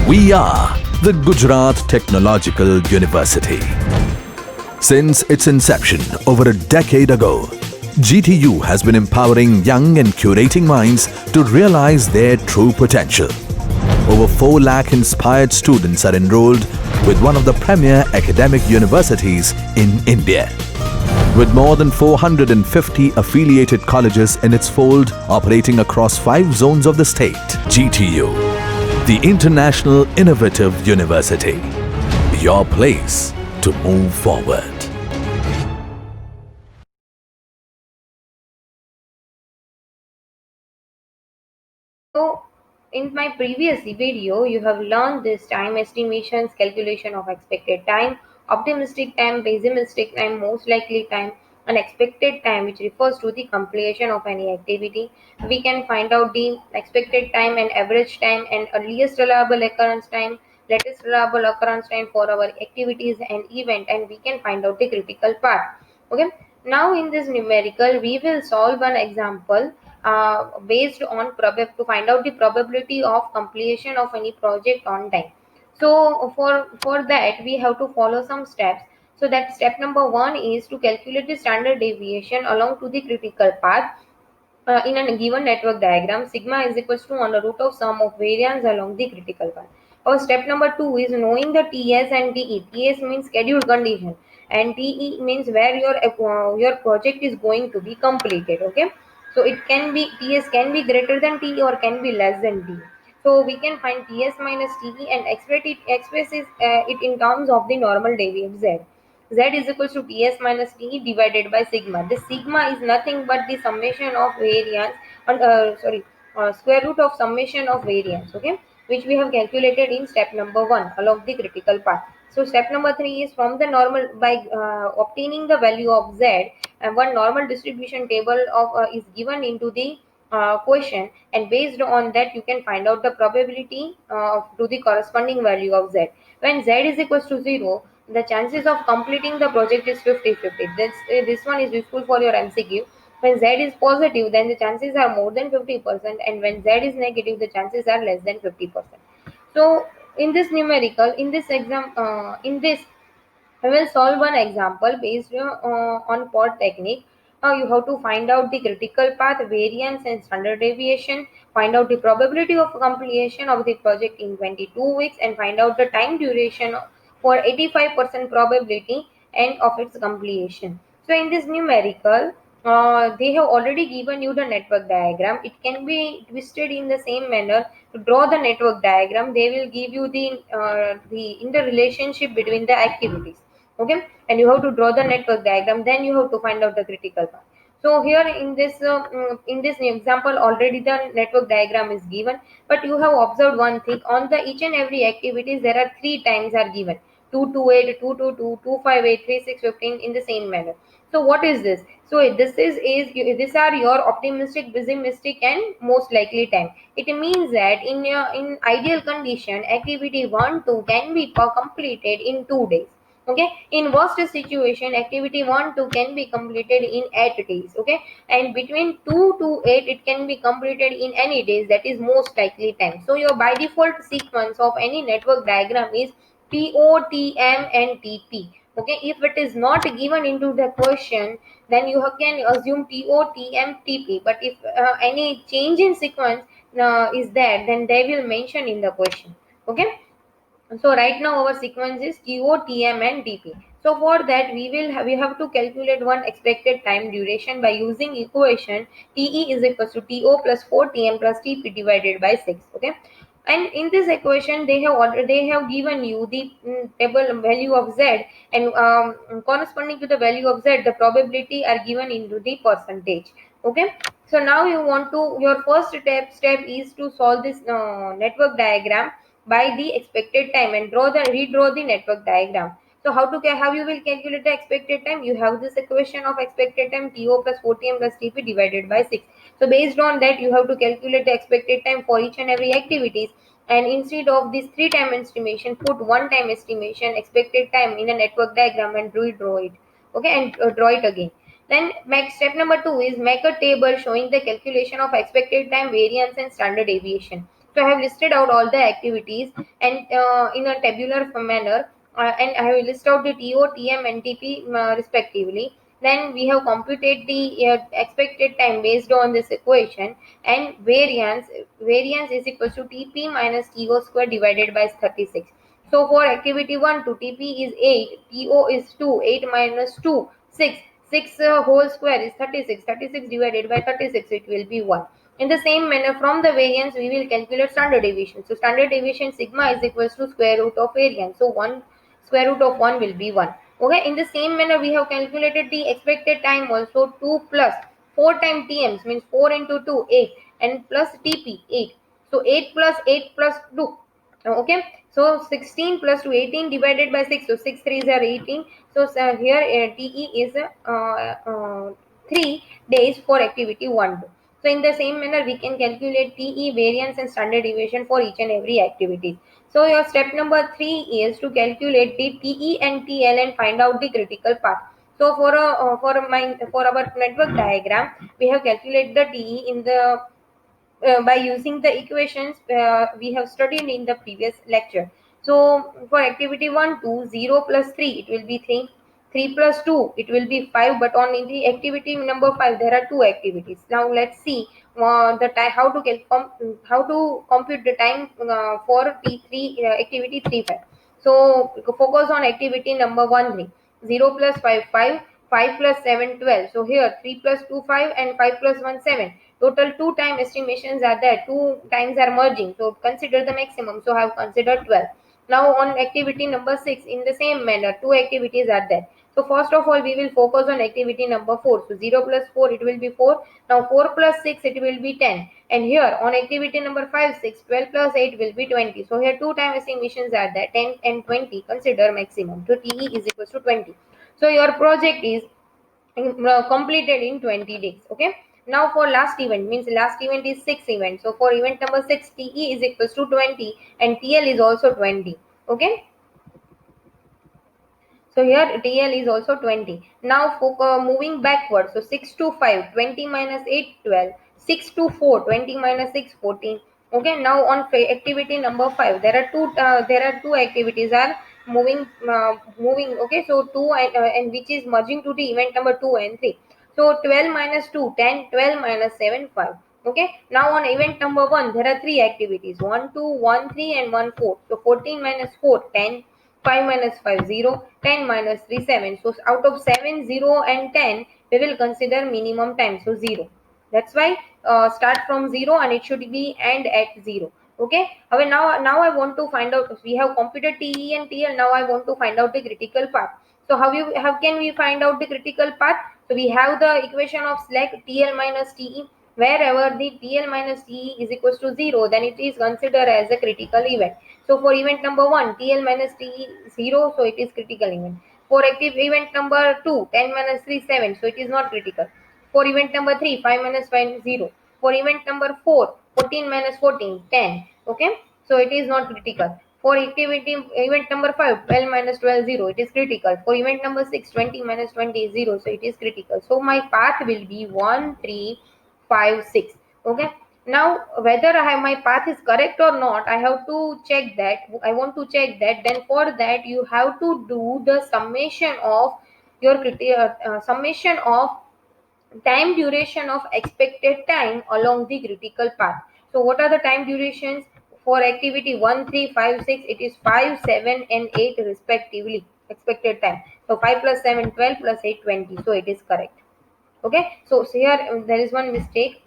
We are the Gujarat Technological University. Since its inception over a decade ago, GTU has been empowering young and curating minds to realize their true potential. Over 4 lakh inspired students are enrolled with one of the premier academic universities in India. With more than 450 affiliated colleges in its fold operating across 5 zones of the state, GTU, the International Innovative University, your place to move forward. So, in my previous video, you have learned this time estimations, calculation of expected time, optimistic time, pessimistic time, most likely time, and expected time, which refers to the completion of any activity. We can find out the expected time and average time and earliest reliable occurrence time, latest reliable occurrence time for our activities and event, and we can find out the critical part. Okay. Now in this numerical, we will solve an example based on to find out the probability of completion of any project on time. So for that we have to follow some steps. So that step number one is to calculate the standard deviation along to the critical path in a given network diagram. Sigma is equals to under root of sum of variance along the critical path. Our step number two is knowing the TS and TE. TS means scheduled condition and TE means where your project is going to be completed. Okay, so it can be TS can be greater than TE or can be less than TE. So we can find TS minus TE and express it in terms of the normal derivative Z. Z is equals to Ts minus T divided by sigma. This sigma is nothing but the summation of variance, square root of summation of variance, okay, which we have calculated in step number 1 along the critical path. So step number 3 is from the normal by obtaining the value of Z, and one normal distribution table is given into the question, and based on that you can find out the probability to the corresponding value of Z. When Z is equals to 0, the chances of completing the project is 50-50. This one is useful for your MCQ. When Z is positive, then the chances are more than 50%, and when Z is negative, the chances are less than 50%. So in this numerical, in this I will solve one example based on POT technique. Now you have to find out the critical path, variance and standard deviation, find out the probability of completion of the project in 22 weeks, and find out the time duration for 85% probability and of its completion. So in this numerical, they have already given you the network diagram. It can be twisted in the same manner. To draw the network diagram, they will give you the interrelationship between the activities, okay, and you have to draw the network diagram, then you have to find out the critical path. So here in this example already the network diagram is given, but you have observed one thing: on the each and every activities there are three times are given: 228, 222, 258, 3615 in the same manner. So what is this? So these are your optimistic, pessimistic and most likely time. It means that in ideal condition activity 1 2 can be completed in 2 days. Okay, in worst situation activity 1 2 can be completed in 8 days. Okay, and between 2 to 8 it can be completed in any days, that is most likely time. So your by default sequence of any network diagram is TOTM and TP. Okay, if it is not given into the question, then you can assume TOTM TP, but if any change in sequence is there, then they will mention in the question. Okay, so right now our sequence is TO, TM and TP. So for that we have to calculate one expected time duration by using equation TE is equal to TO plus 4 TM plus TP divided by 6. Okay, and in this equation they have given you the table value of Z, and corresponding to the value of Z the probability are given into the percentage. Okay, so now you want to your first step is to solve this network diagram by the expected time and redraw the network diagram. So how you will calculate the expected time? You have this equation of expected time TO plus 4TM plus TP divided by 6. So based on that you have to calculate the expected time for each and every activities, and instead of this 3 time estimation put 1 time estimation expected time in a network diagram and redraw it. Okay, and draw it again. Then step number 2 is make a table showing the calculation of expected time, variance and standard deviation So I have listed out all the activities and in a tabular manner, and I have listed out the TO, TM, and TP respectively. Then we have computed the expected time based on this equation, and variance is equal to TP minus TO square divided by 36. So for activity 1 to TP is 8, TO is 2, 8 minus 2, 6. 6 whole square is 36. 36 divided by 36, it will be 1. In the same manner, from the variance, we will calculate standard deviation. So standard deviation sigma is equals to square root of variance. So 1 square root of 1 will be 1. Okay, in the same manner, we have calculated the expected time also. 2 plus 4 times TMs means 4 into 2, 8, and plus TP, 8. So 8 plus 8 plus 2. Okay, so 16 plus 2, 18 divided by 6, so 6 3s are 18. So here TE is 3 days for activity 1. So in the same manner, we can calculate TE, variance, and standard deviation for each and every activity. So your step number 3 is to calculate the TE and TL and find out the critical path. So for our network diagram, we have calculated the TE in the by using the equations we have studied in the previous lecture. So for activity 1 2, 0 plus 3 it will be 3, 3 plus 2 it will be 5, but on in the activity number 5 there are two activities. Now let's see the time how to compute the time for T3 activity 3 5. So focus on activity number 1 3, 0 plus 5 5, 5 plus 7 12. So here 3 plus 2 5 and 5 plus 1 7. Total two time estimations are there. Two times are merging. So consider the maximum. So I have considered 12. Now on activity number 6, in the same manner, two activities are there. So first of all, we will focus on activity number 4. So 0 plus 4, it will be 4. Now 4 plus 6, it will be 10. And here on activity number 5, 6, 12 plus 8 will be 20. So here two time estimations are there, 10 and 20. Consider maximum. So TE is equals to 20. So your project is completed in 20 days. Okay, now for last event, means last event is 6 events. So for event number 6, TE is equals to 20 and TL is also 20. Okay, so here TL is also 20. Now for moving backward, so 6 to 5, 20 minus 8, 12. 6 to 4, 20 minus 6, 14. Okay, now on activity number 5, there are two activities are moving. Okay, so 2 and which is merging to the event number 2 and 3. So 12 minus 2, 10, 12 minus 7, 5. Okay, now on event number 1, there are three activities, 1 2, 1 3, and 1 4. So 14 minus 4, 10. 5 minus 5 0, 10 minus 3 7. So out of 7 0 and 10 we will consider minimum time, so 0. That's why start from 0 and it should be end at 0. Okay, now I want to find out, we have computed TE and TL. Now I want to find out the critical path. So how can we find out the critical path? So we have the equation of slack TL minus TE. Wherever the TL minus TE is equals to 0, then it is considered as a critical event. So for event number 1, TL minus TE 0, so it is critical event. For active event number 2, 10 minus 3 7, so it is not critical. For event number 3, 5 minus 5 0. For event number 4, 14 minus 14 10. Okay, so it is not critical. For activity event number 5, 12 minus 12 0, it is critical. For event number 6, 20 minus 20 0, so it is critical. So my path will be 1 3 5 6. Okay, now whether I have my path is correct or not, I have to check that. I want to check that. Then for that you have to do the summation of your summation of time duration of expected time along the critical path. So what are the time durations for activity 1 3 5 6? It is 5 7 and 8 respectively expected time. So 5 plus 7 12 plus 8 20. So it is correct. Okay, so here there is one mistake.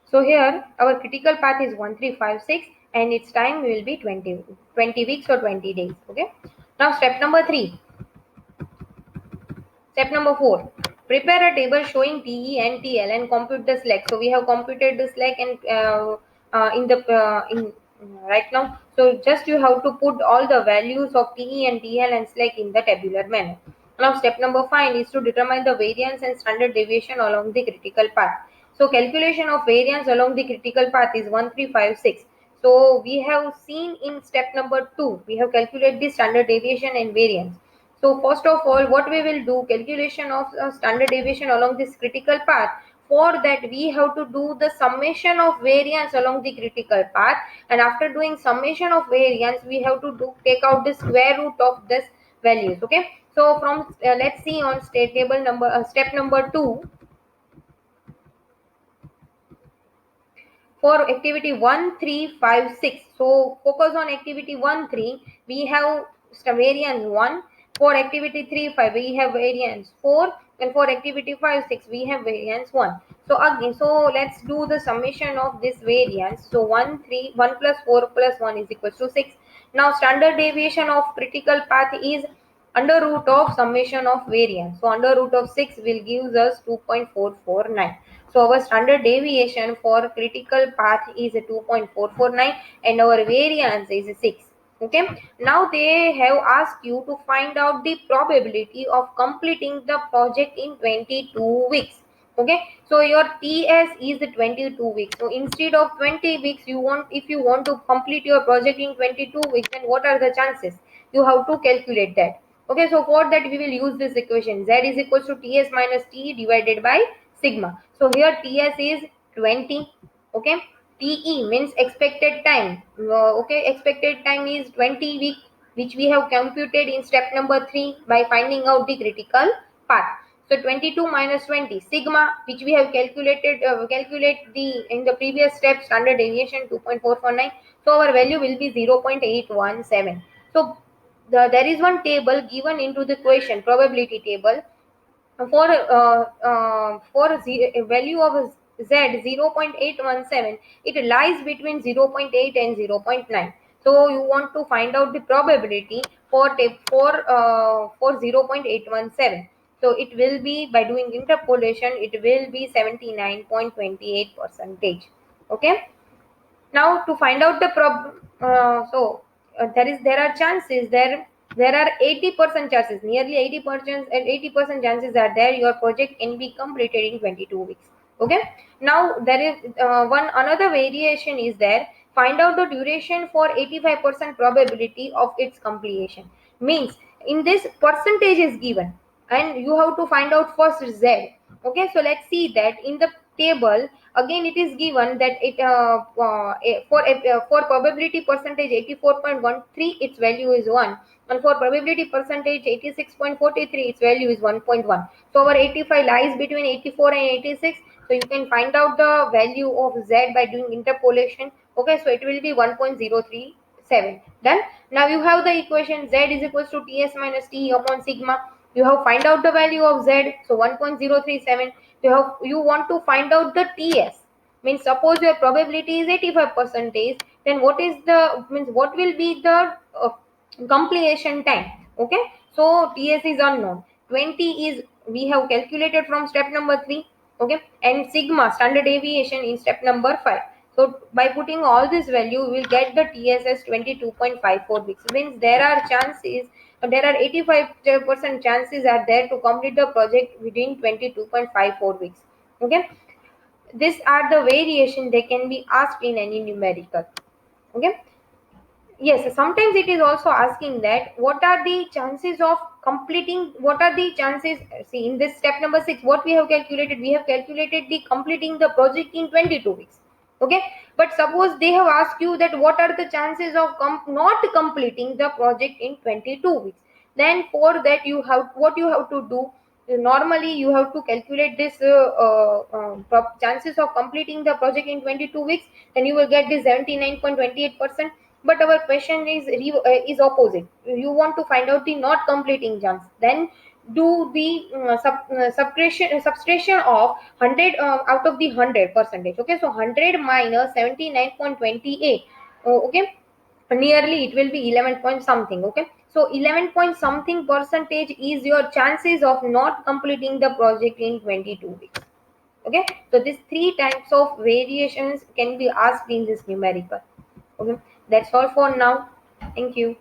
So here our critical path is 1 3 5 6 and its time will be 20 weeks or 20 days. Okay, now step number 3. Step number 4. Prepare a table showing TE and TL and compute the slack. So we have computed the slack and in the in right now. So just you have to put all the values of TE and TL and slack in the tabular manner. Now step number 5 is to determine the variance and standard deviation along the critical path. So calculation of variance along the critical path is 1 3 5 6. So we have seen in step number 2, we have calculated the standard deviation and variance. So first of all, what we will do, calculation of standard deviation along this critical path. for that we have to do the summation of variance along the critical path, and after doing summation of variance we have to take out the square root of this values. Okay, so from let's see on state table number step number 2. For activity 1, 3, 5, 6. So focus on activity 1, 3. We have variance 1. For activity 3, 5, we have variance 4. And for activity 5, 6, we have variance 1. So again, so let's do the summation of this variance. So 1, 3, 1 plus 4 plus 1 is equal to 6. Now standard deviation of critical path is under root of summation of variance. So under root of 6 will give us 2.449. So our standard deviation for critical path is 2.449 and our variance is 6. Okay, now they have asked you to find out the probability of completing the project in 22 weeks. Okay, so your TS is 22 weeks. So instead of 20 weeks, if you want to complete your project in 22 weeks, then what are the chances? You have to calculate that. Okay, so for that we will use this equation. Z is equals to TS minus T divided by sigma. So here TS is 20. Okay, TE means expected time. Okay, expected time is 20 week, which we have computed in step number 3 by finding out the critical path. So 22 minus 20 sigma, which we have calculate the in the previous step, standard deviation 2.449. So our value will be 0.817. So there is one table given into the question, probability table. A value of z 0.817, it lies between 0.8 and 0.9. So you want to find out the probability for 0.817. So it will be, by doing interpolation, it will be 79.28 percentage. Okay, now to find out the there are chances, there are 80% chances, nearly 80% and 80% chances are there your project can be completed in 22 weeks. Okay, now there is one another variation is there. Find out the duration for 85% probability of its completion. Means in this percentage is given and you have to find out first z. Okay, so let's see that in the table. Again, it is given that for probability percentage 84.13, its value is 1, and for probability percentage 86.43, its value is 1.1. So our 85 lies between 84 and 86. So you can find out the value of z by doing interpolation. Okay, so it will be 1.037. Done. Now you have the equation z is equals to ts minus t upon sigma. You have find out the value of z, so 1.037. You want to find out the ts, means suppose your probability is 85 percentage, then what is the, means what will be the completion time. Okay, so ts is unknown, 20 is we have calculated from step number 3. Okay, and sigma, standard deviation, in step number 5. So by putting all this value, we will get the ts as 22.54 weeks. Means there are chances, there are 85% chances are there to complete the project within 22.54 weeks. Okay, these are the variation they can be asked in any numerical. Okay, yes, sometimes it is also asking that what are the chances of completing, what are the chances. See, in this step number 6, what we have calculated, we have calculated the completing the project in 22 weeks. Okay, but suppose they have asked you that what are the chances of not completing the project in 22 weeks, then for that you have, what you have to do, normally you have to calculate this chances of completing the project in 22 weeks, then you will get this 79.28%. But our question is opposite. You want to find out the not completing chance, then do the subtraction of 100 out of the 100 percentage. Okay, so 100 minus 79.28. Okay, nearly it will be 11 point something. Okay, so 11 point something percentage is your chances of not completing the project in 22 weeks. Okay, so these three types of variations can be asked in this numerical. Okay, that's all for now. Thank you.